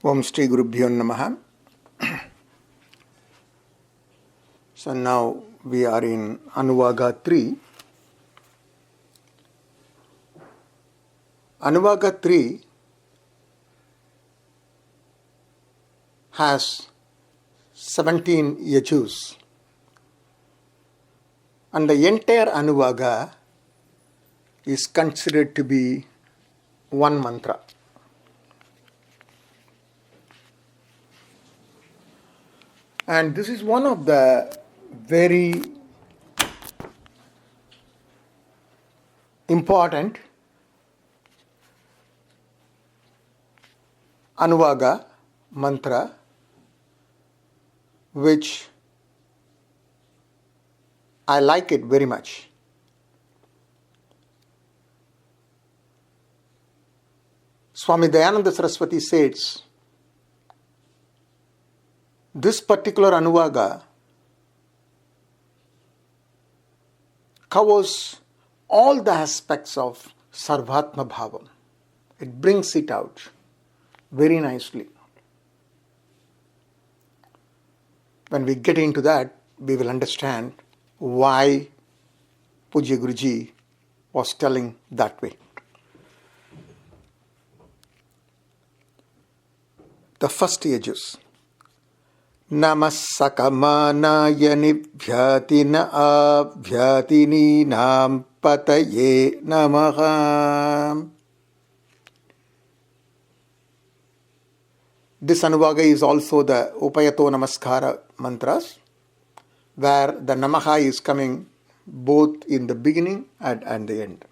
Om Sri Rudram Namaha. So now we are in Anuvaga 3. Anuvaga 3 has 17 yajus. And the entire Anuvaga is considered to be one mantra. And this is one of the very important Anuvaga mantra which I like it very much. Swami Dayananda Saraswati says, this particular Anuvaga covers all the aspects of Sarvatma Bhavam. It brings it out very nicely. When we get into that, we will understand why Pujya Guruji was telling that way. The first yajus. Namasakamānāya nibhyatina abhyatinīnām pataye namaha. This Anuvaga is also the Upayato Namaskara mantras, where the Namaha is coming both in the beginning and the end.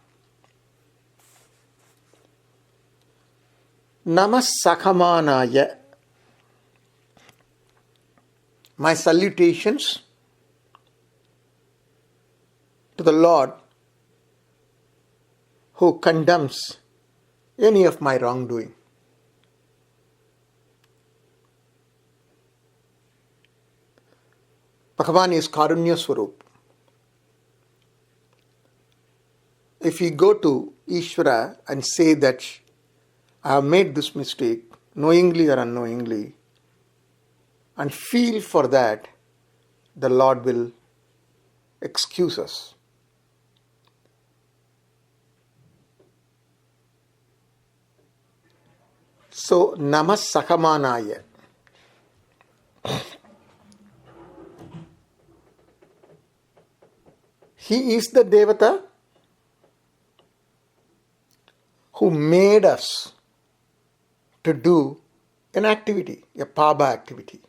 Namasakamānāya. My salutations to the Lord who condemns any of my wrongdoing. Bhagavan is Karunya Swarup. If you go to Ishvara and say that I have made this mistake, knowingly or unknowingly, and feel for that, the Lord will excuse us. So, Namasakamānāya. He is the Devata who made us to do an activity, a Paba activity.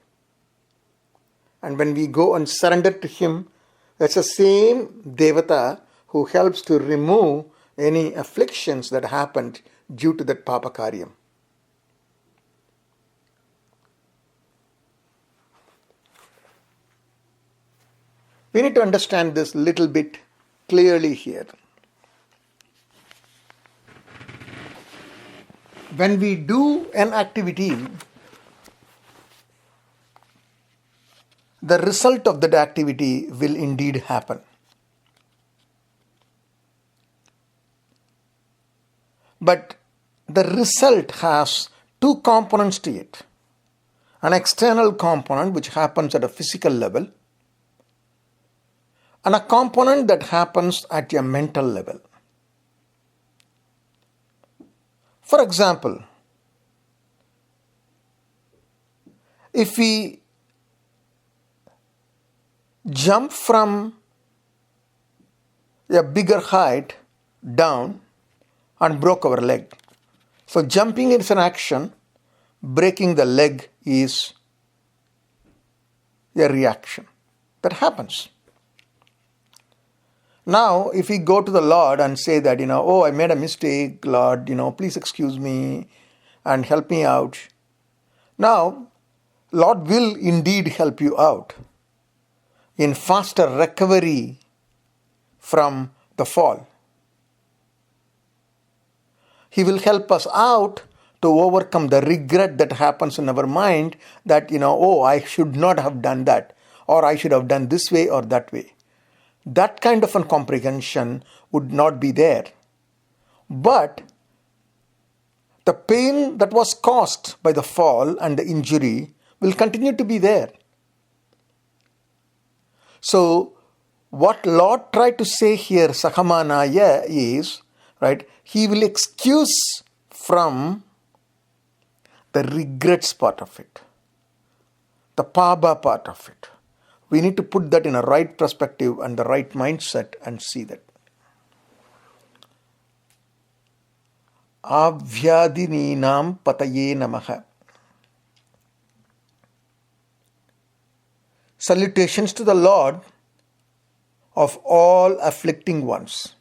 And when we go and surrender to Him, that's the same Devata who helps to remove any afflictions that happened due to that Papa Karyam. We need to understand this little bit clearly here. When we do an activity, the result of that activity will indeed happen. But the result has two components to it. An external component which happens at a physical level, and a component that happens at a mental level. For example, if we jump from a bigger height down and broke our leg. So jumping is an action, breaking the leg is a reaction. That happens. Now, if we go to the Lord and say that, oh, I made a mistake, Lord, please excuse me and help me out. Now, Lord will indeed help you out in faster recovery from the fall. He will help us out to overcome the regret that happens in our mind that, oh, I should not have done that, or I should have done this way or that way. That kind of a comprehension would not be there. But the pain that was caused by the fall and the injury will continue to be there. So, what Lord tried to say here, Sahamanaya, is, right, He will excuse from the regrets part of it, the Paba part of it. We need to put that in a right perspective and the right mindset and see that. Avyadininam pataye namaha. Salutations to the Lord of all afflicting ones.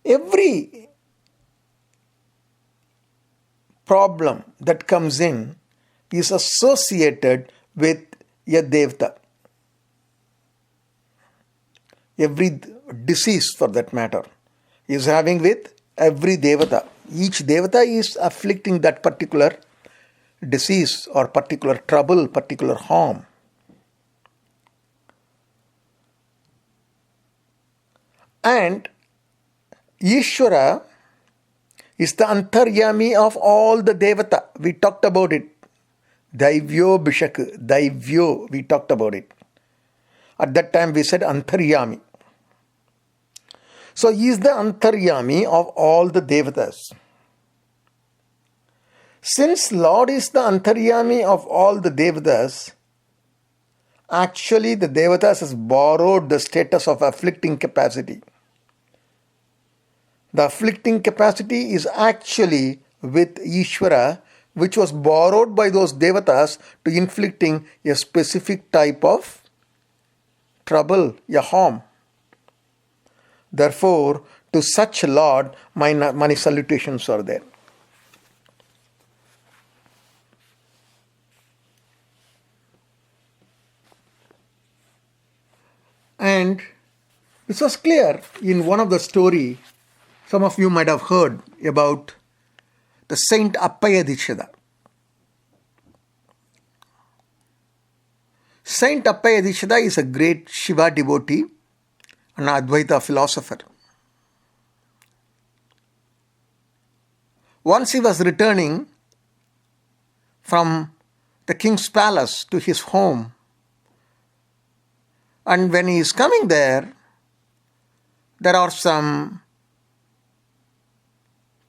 Every problem that comes in is associated with a devata. Every disease, for that matter, is having with every devata. Each devata is afflicting that particular disease or particular trouble, particular harm. And Ishvara is the antaryami of all the devata. We talked about it. Daivyo Bishak, Daivyo, we talked about it. At that time we said antaryami. So he is the antaryami of all the devatas. Since Lord is the antaryami of all the devatas, actually the devatas has borrowed the status of afflicting capacity. The afflicting capacity is actually with Ishvara, which was borrowed by those devatas to inflicting a specific type of trouble, a harm. Therefore, to such Lord, many salutations are there. And this was clear in one of the story. Some of you might have heard about the Saint Appaya Dikshita. Saint Appaya Dikshita is a great Shiva devotee, an Advaita philosopher. Once he was returning from the king's palace to his home, and when he is coming there are some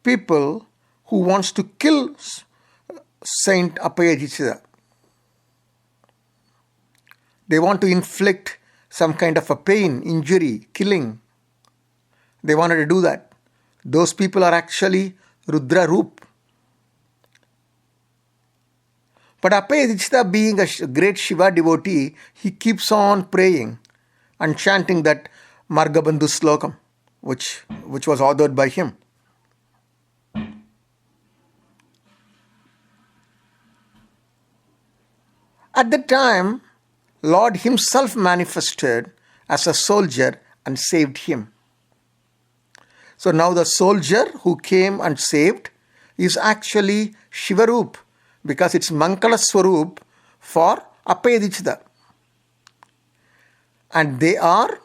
people who wants to kill Saint Appaya Dikshita. They want to inflict some kind of a pain, injury, killing. They wanted to do that. Those people are actually Rudra Roop. But Appaya Dikshita, being a great Shiva devotee, he keeps on praying and chanting that Margabandhu Slokam, which was authored by him. At the time, Lord himself manifested as a soldier and saved him. So now the soldier who came and saved is actually Shivaroop, because it's Mankala Swaroop for Appaya Dikshita. And they are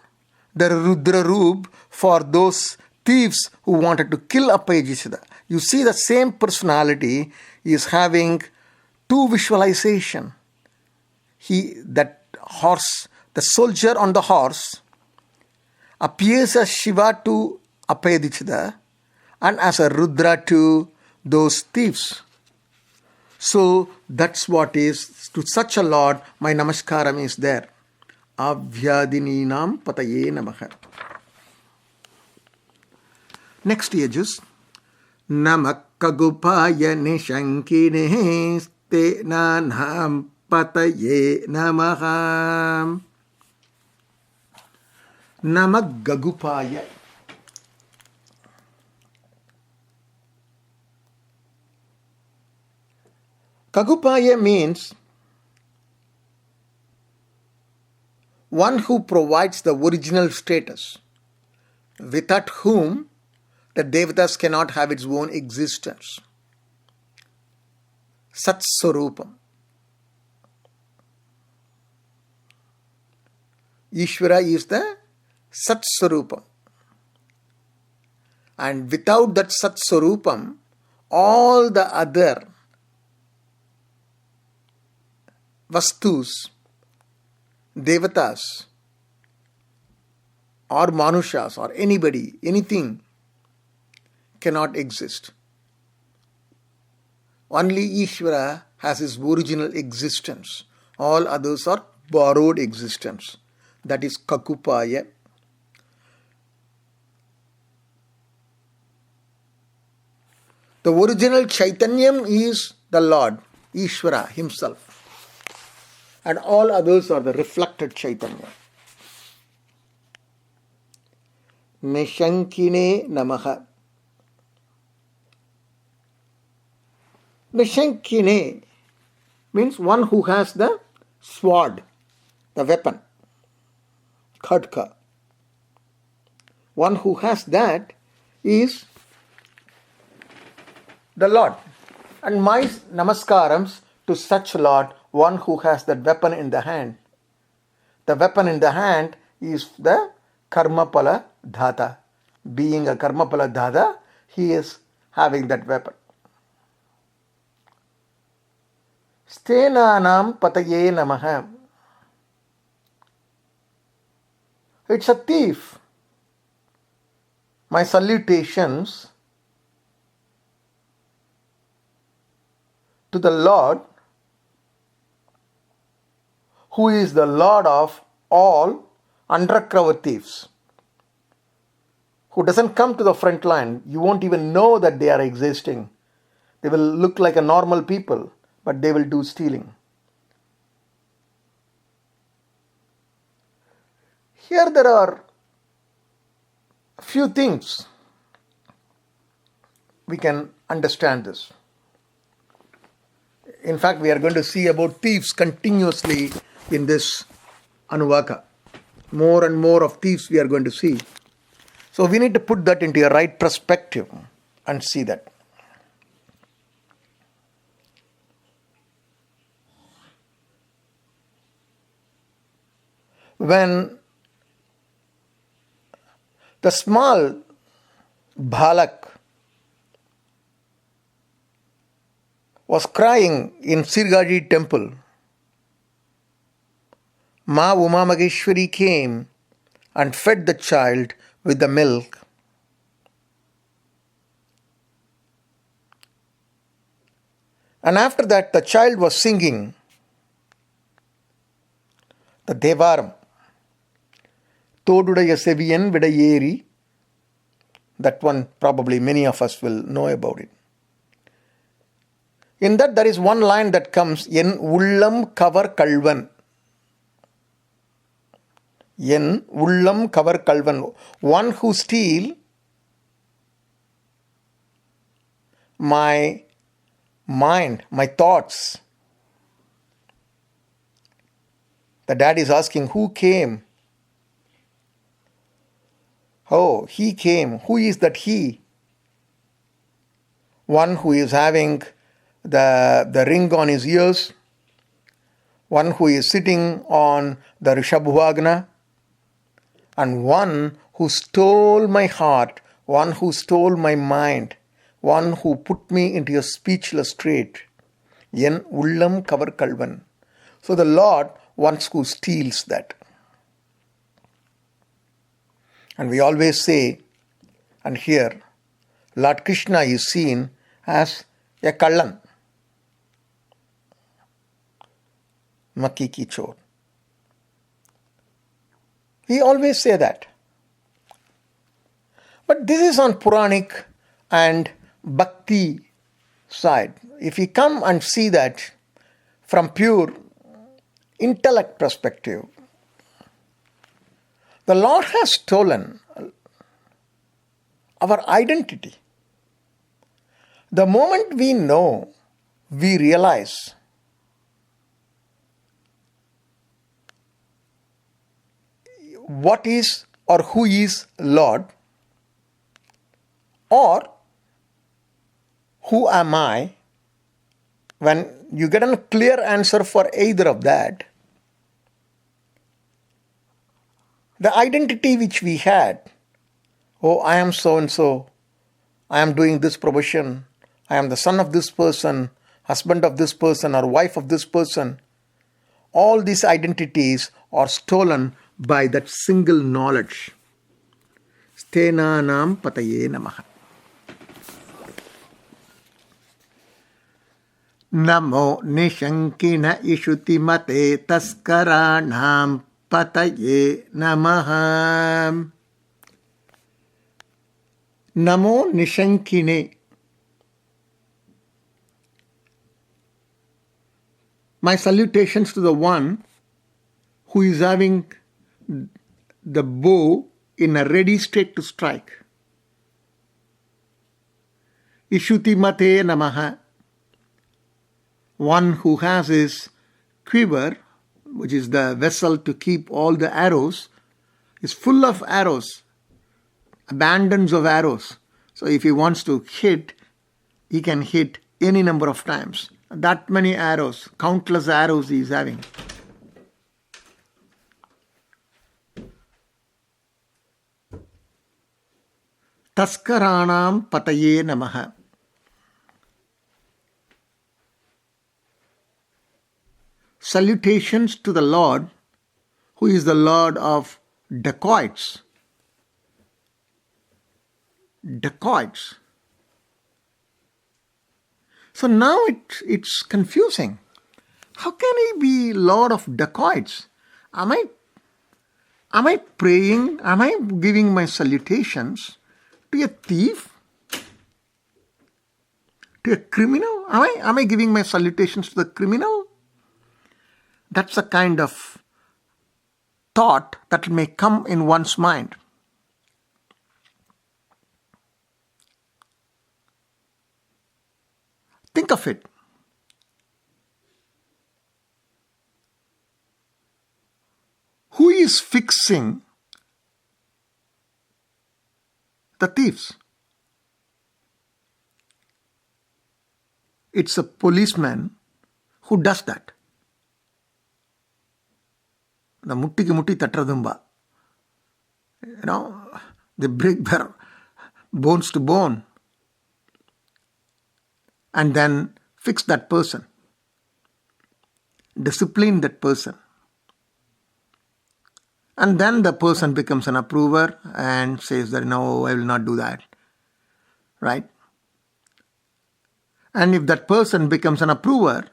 the Rudra Roop for those thieves who wanted to kill Appaya Dikshita. You see, the same personality is having two visualization. That horse, the soldier on the horse, appears as Shiva to Appaya Dikshita and as a Rudra to those thieves. So that's what is, to such a Lord, my namaskaram is there. Avyadininam pataye namaha. Next pages. Namakagupaya nishankine te nanam pataye namaha. Namagagupaya. Kagupaya means one who provides the original status, without whom the devatas cannot have its own existence. Sat Swarupam. Ishvara is the Sat Swarupam. And without that Sat Swarupam, all the other Vastus, Devatas, or Manushas, or anybody, anything cannot exist. Only Ishvara has his original existence. All others are borrowed existence. That is Kakupaya. The original Chaitanyam is the Lord, Ishvara himself. And all others are the reflected Chaitanya. Nishankine Namaha. Nishankine means one who has the sword, the weapon, khadka. One who has that is the Lord. And my namaskarams to such Lord, one who has that weapon in the hand. The weapon in the hand is the Karmapala Dhata. Being a Karmapala Dhata, he is having that weapon. Stenanam Pataye Namaha. It's a thief. My salutations to the Lord, who is the Lord of all undercover thieves, who doesn't come to the front line. You won't even know that they are existing. They will look like a normal people, but they will do stealing. Here there are a few things we can understand this. In fact, we are going to see about thieves continuously in this Anuvaka. More and more of thieves we are going to see. So we need to put that into a right perspective and see that. When the small Balak was crying in Sirgaji temple, Ma Uma Maheshwari came and fed the child with the milk. And after that, the child was singing the Devaram. Todudaya Seviyan Vidayeri. That one probably many of us will know about it. In that there is one line that comes, En Ullam Kavar Kalvan. En Ullam Kavar Kalvan. One who steal my mind, my thoughts. The dad is asking, who came? Oh, he came. Who is that he? One who is having the ring on his ears, one who is sitting on the Rishabhvagna, and one who stole my heart, one who stole my mind, one who put me into a speechless state. En Ullam Kavar Kalvan. So the Lord wants who steals that. And we always say, and here, Lord Krishna is seen as a Kallan. Makki ki chor. We always say that. But this is on Puranic and Bhakti side. If we come and see that from pure intellect perspective, the Lord has stolen our identity. The moment we know, we realize what is or who is Lord, or who am I. When you get a clear answer for either of that, The identity which we had, oh, I am so and so, I am doing this profession, I am the son of this person, husband of this person, or wife of this person. All these identities are stolen by that single knowledge. Stenanam pataye namaha. Namo nishankina ishuti mate taskaranam pataye namaha. Namo nishankine. My salutations to the one who is having the bow in a ready state to strike. Ishuti mate namaha. One who has his quiver, which is the vessel to keep all the arrows, is full of arrows, abundance of arrows. So if he wants to hit, he can hit any number of times. That many arrows, countless arrows he is having. Taskaranam pataye namaha. Salutations to the Lord, who is the Lord of dacoits. Dacoits. So now it's confusing. How can he be Lord of dacoits? Am I praying? Am I giving my salutations to a thief? To a criminal? Am I giving my salutations to the criminal? That's a kind of thought that may come in one's mind. Think of it. Who is fixing the thieves? It's a policeman who does that. The mutti mutti tatradumba. They break their bones to bone and then fix that person. Discipline that person. And then the person becomes an approver and says that, no, I will not do that. Right? And if that person becomes an approver,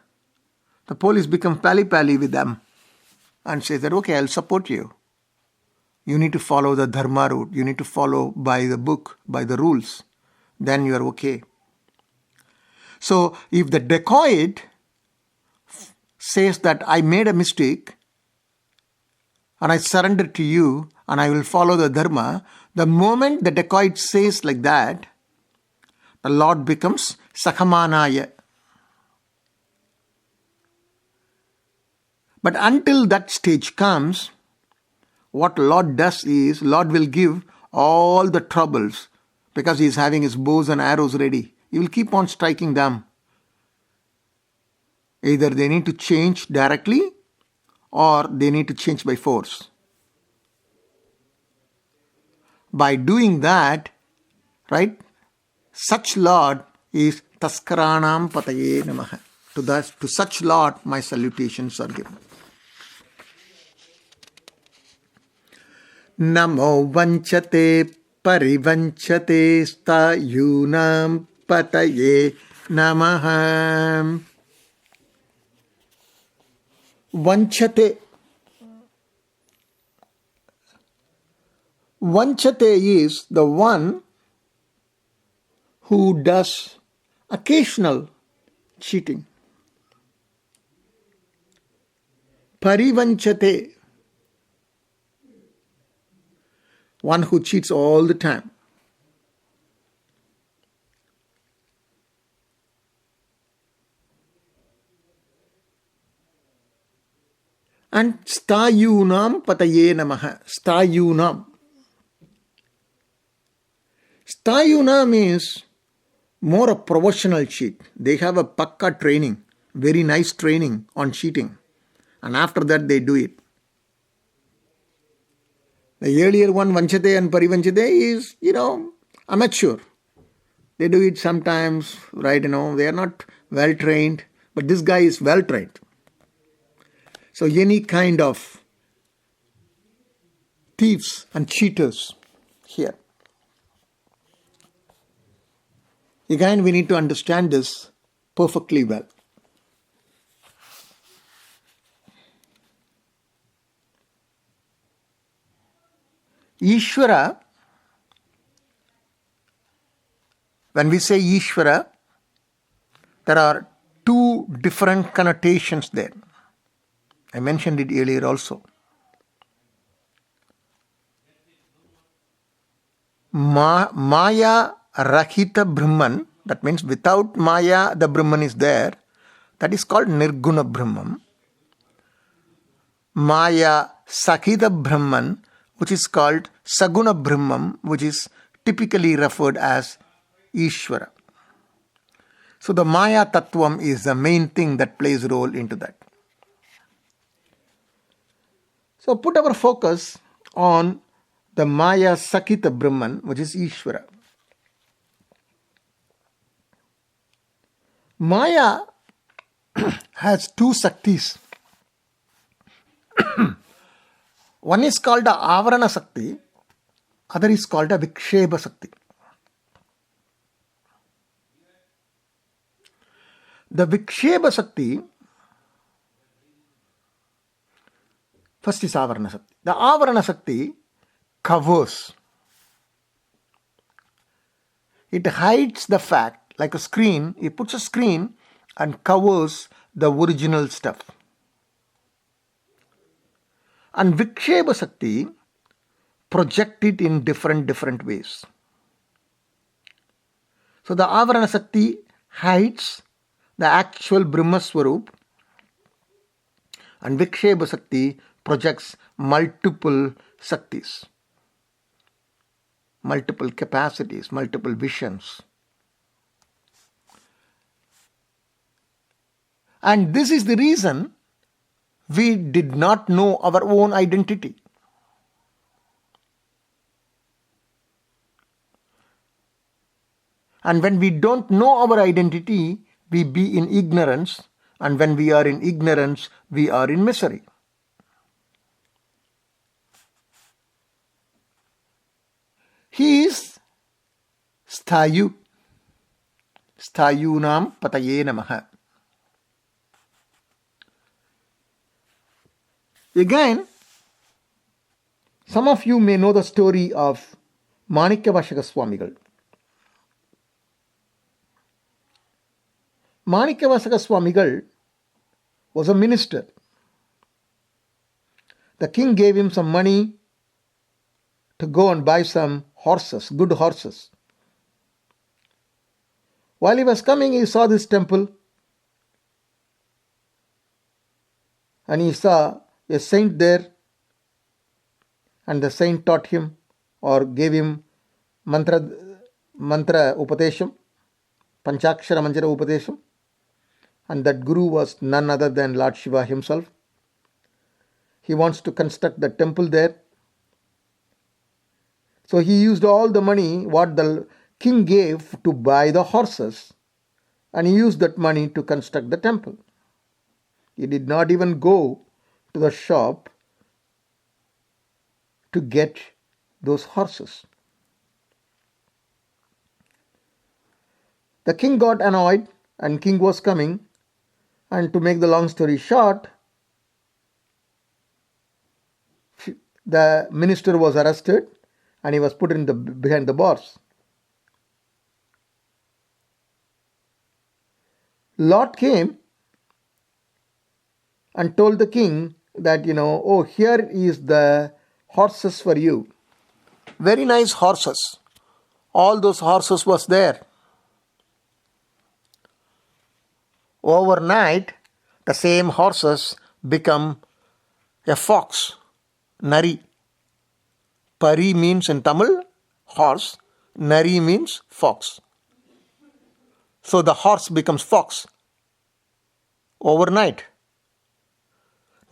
the police become pally-pally with them and says that, okay, I'll support you. You need to follow the dharma route. You need to follow by the book, by the rules. Then you are okay. So if the dacoit says that I made a mistake and I surrender to you and I will follow the dharma, the moment the dacoit says like that, the Lord becomes Sakhamanaya. But until that stage comes, what Lord does is, Lord will give all the troubles because he is having his bows and arrows ready. He will keep on striking them. Either they need to change directly or they need to change by force. By doing that, right, such Lord is Taskaranam Pataye Namaha. To such Lord my salutations are given. Namo vanchate parivanchate stayunam pataye namaha. Vanchate. Vanchate is the one who does occasional cheating. Parivanchate, one who cheats all the time. And stayunam pataye namaha. Stayunam. Stayunam is more a professional cheat. They have a pakka training, very nice training on cheating. And after that they do it. The earlier one, Vanchate and Parivanchate, is, amateur. They do it sometimes, right? They are not well trained, but this guy is well trained. So any kind of thieves and cheaters here. Again, we need to understand this perfectly well. Ishvara, when we say Ishvara, there are two different connotations there. I mentioned it earlier also. Maya Rahita Brahman, that means without Maya the Brahman is there, that is called Nirguna Brahman. Maya Sakita Brahman, which is called Saguna Brahman, which is typically referred as Ishvara. So the Maya Tattvam is the main thing that plays a role into that. So put our focus on the Maya Sakita Brahman, which is Ishvara. Maya has two Saktis. One is called the Avarana Sakti, other is called the Viksheba Sakti. The Viksheba Sakti, first is Avarana Sakti. The Avarana Sakti covers. It hides the fact, like a screen, it puts a screen and covers the original stuff. And Viksheba Sakti project it in different ways. So the Avarana Sakti hides the actual Brahma Swarup, and Viksheba Sakti projects multiple Saktis, multiple capacities, multiple visions. And this is the reason we did not know our own identity. And when we don't know our identity, we be in ignorance. And when we are in ignorance, we are in misery. He is Sthayu. Sthayunam Pataye Namaha. Again, some of you may know the story of Manikyavashaka Swamigal. Manikyavashaka Swamigal was a minister. The king gave him some money to go and buy some horses, good horses. While he was coming, he saw this temple and he saw a saint there, and the saint taught him or gave him mantra upatesham, panchakshara manjara upatesham, and that guru was none other than Lord Shiva himself. He wants to construct the temple there. So he used all the money what the king gave to buy the horses, and he used that money to construct the temple. He did not even go to the shop to get those horses. The king got annoyed, and king was coming, and to make the long story short, the minister was arrested and he was put behind the bars. Lord came and told the king that, oh, here is the horses for you. Very nice horses. All those horses was there. Overnight, the same horses become a fox, nari. Pari means in Tamil, horse. Nari means fox. So the horse becomes fox overnight.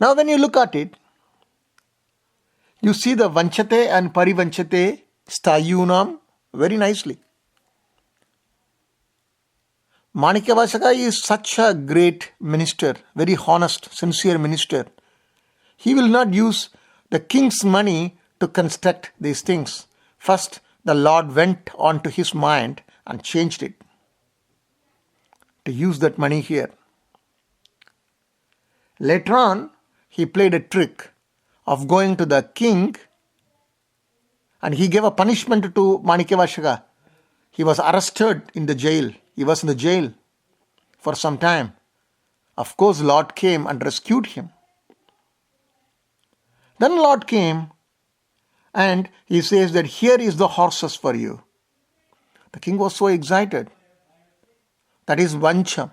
Now when you look at it, You see the vanchate and parivanchate stayunam very nicely. Manikyavasaka is such a great minister, very honest, sincere minister. He will not use the king's money to construct these things. First, the Lord went on to his mind and changed it to use that money here. Later on, he played a trick of going to the king and he gave a punishment to Manikyavasaka. He was arrested in the jail. He was in the jail for some time. Of course, Lord came and rescued him. Then Lord came and he says that here is the horses for you. The king was so excited. That is Vancham.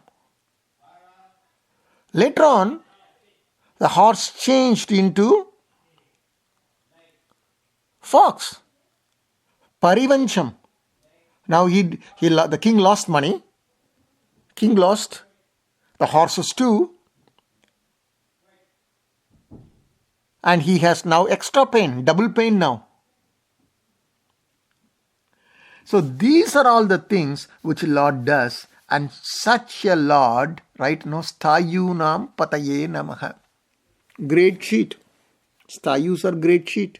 Later on, the horse changed into fox. Parivancham. Now the king lost money. King lost the horses too. And he has now extra pain, double pain now. So these are all the things which Lord does. And such a Lord, right now, Stayunam Pataye Namaha. Great sheet. Stayus are great sheet.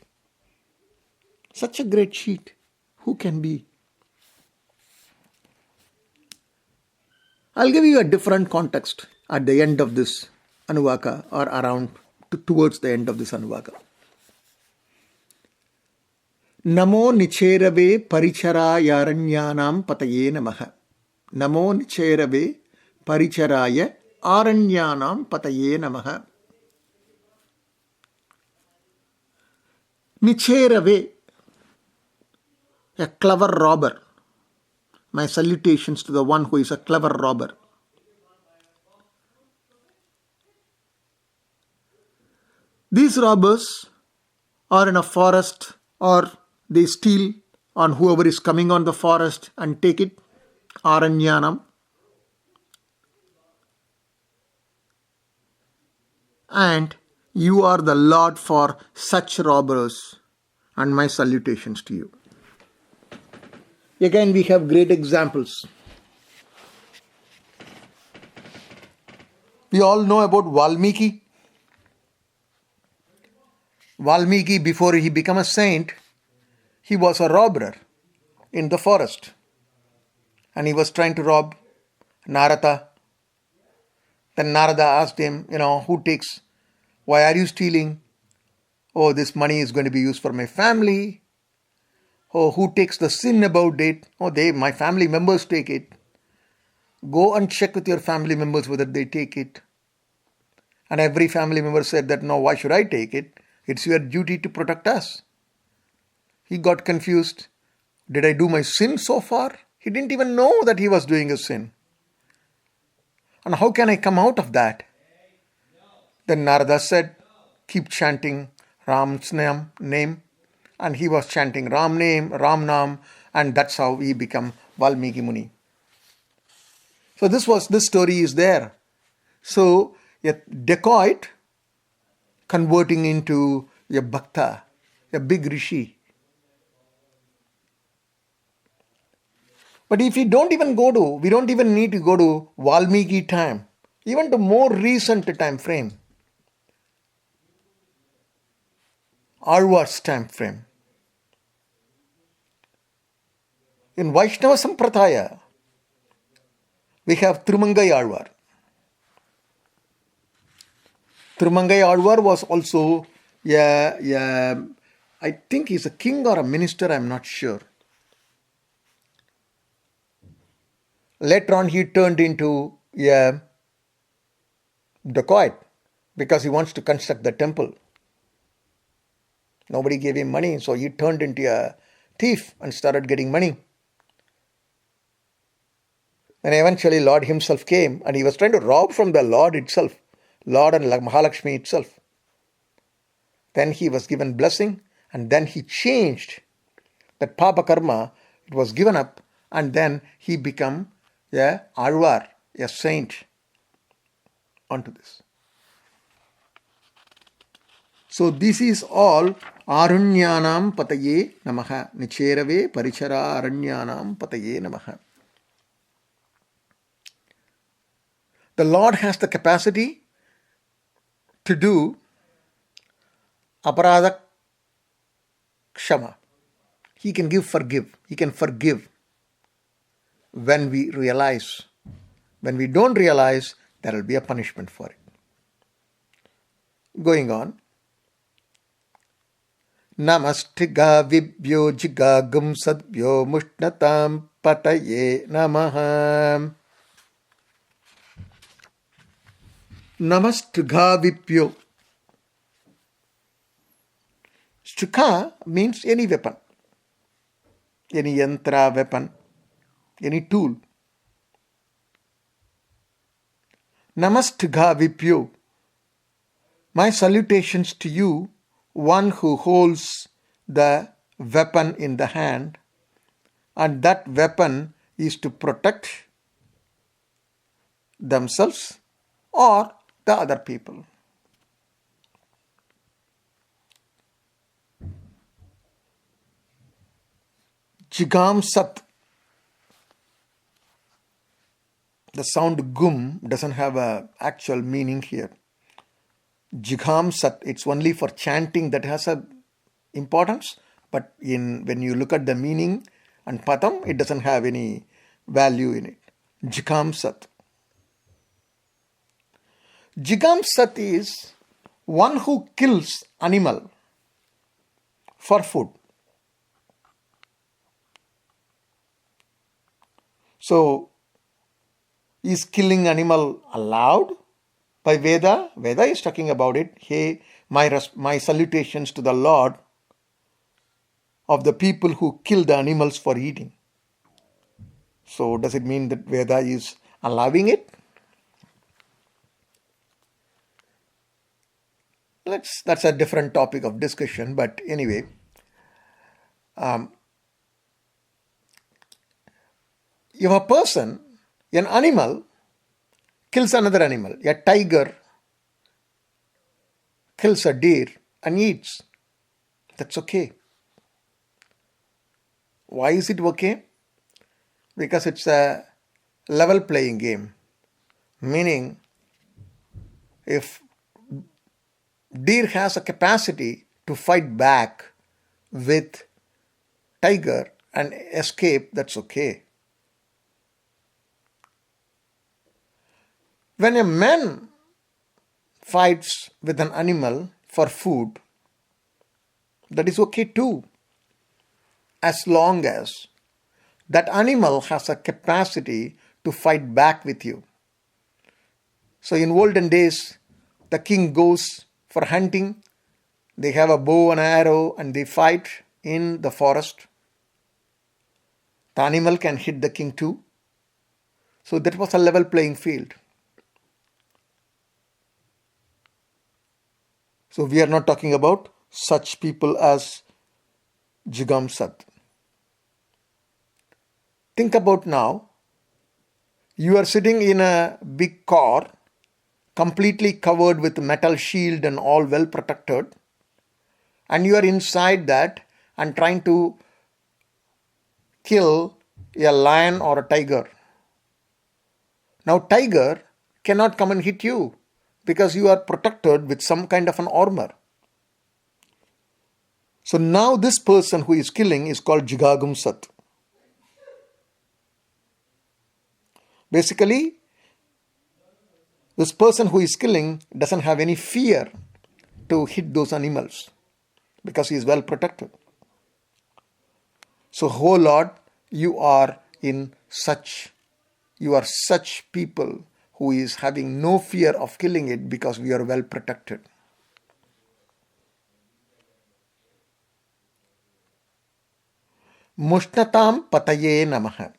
Such a great sheet. Who can be? I'll give you a different context at the end of this Anuvaka or around towards the end of this Anuvaka. Namo Nicherave Parichara Yaranyanam Pataye Namaha. Namo Nicherave Paricharaya Aranyanam Pataye Namaha. Nicherave, a clever robber. My salutations to the one who is a clever robber. These robbers are in a forest or they steal on whoever is coming on the forest and take it. Aranyanam. And you are the Lord for such robbers. And my salutations to you. Again, we have great examples. We all know about Valmiki. Valmiki, before he became a saint, he was a robber in the forest. And he was trying to rob Narada. Then Narada asked him, who takes, why are you stealing? Oh, this money is going to be used for my family. Oh, who takes the sin about it? Oh, my family members take it. Go and check with your family members whether they take it. And every family member said that, no, why should I take it? It's your duty to protect us. He got confused. Did I do my sin so far? He didn't even know that he was doing a sin. And how can I come out of that? Then Narada said, keep chanting Ram's name. And he was chanting Ram Nam, and that's how he became Valmiki Muni. So this story is there. So a dacoit converting into a bhakta, a big rishi. But if we don't even need to go to Valmiki time, even to more recent time frame, Alvar's time frame. In Vaishnava Sampradaya, we have Thirumangai Alvar. Thirumangai Alvar was also, I think he's a king or a minister, I'm not sure. Later on, he turned into a dacoit because he wants to construct the temple. Nobody gave him money, so he turned into a thief and started getting money. And eventually Lord himself came and he was trying to rob from the Lord itself, Lord and Mahalakshmi itself. Then he was given blessing and then he changed that Papa Karma. It was given up and then he became a Alvar, a saint onto this. So this is all Arunyanam Pataye Namaha. Nicherave Parichara Arunyanam Pataye Namaha. The Lord has the capacity to do aparadha kshama. He can forgive. He can forgive when we realize. When we don't realize, there will be a punishment for it. Going on. Namastiga vibhyo jigagum sadbhyo mushnatam pataye namaha. Namastiga vibhyo. Strika means any weapon, any yantra weapon, any tool. Namastiga vibhyo. My salutations to you, one who holds the weapon in the hand, and that weapon is to protect themselves or the other people. Jigam Sat. The sound gum doesn't have an actual meaning here. Jigham Sat, it's only for chanting that has a importance, but when you look at the meaning and patam, it doesn't have any value in it. Jigham Sat. Jigham Sat is one who kills animal for food. So, is killing animal allowed by Veda? Veda is talking about it. Hey, my salutations to the Lord of the people who kill the animals for eating. So does it mean that Veda is allowing it? That's a different topic of discussion, but anyway. If a person, an animal, kills another animal, a tiger kills a deer and eats, that's okay. Why is it okay? Because it's a level playing game. Meaning, if deer has a capacity to fight back with tiger and escape, that's okay. When a man fights with an animal for food, that is okay too, as long as that animal has a capacity to fight back with you. So in olden days, the king goes for hunting, they have a bow and arrow and they fight in the forest. The animal can hit the king too. So that was a level playing field. So we are not talking about such people as Jigam Sat. Think about now, you are sitting in a big car, completely covered with metal shield and all well protected, and you are inside that and trying to kill a lion or a tiger. Now tiger cannot come and hit you, because you are protected with some kind of an armor. So now this person who is killing is called Jigagum Sat. Basically, this person who is killing doesn't have any fear to hit those animals because he is well protected. So, oh Lord, you are such people who is having no fear of killing it because we are well protected. Mushnatam Pataye Namaha.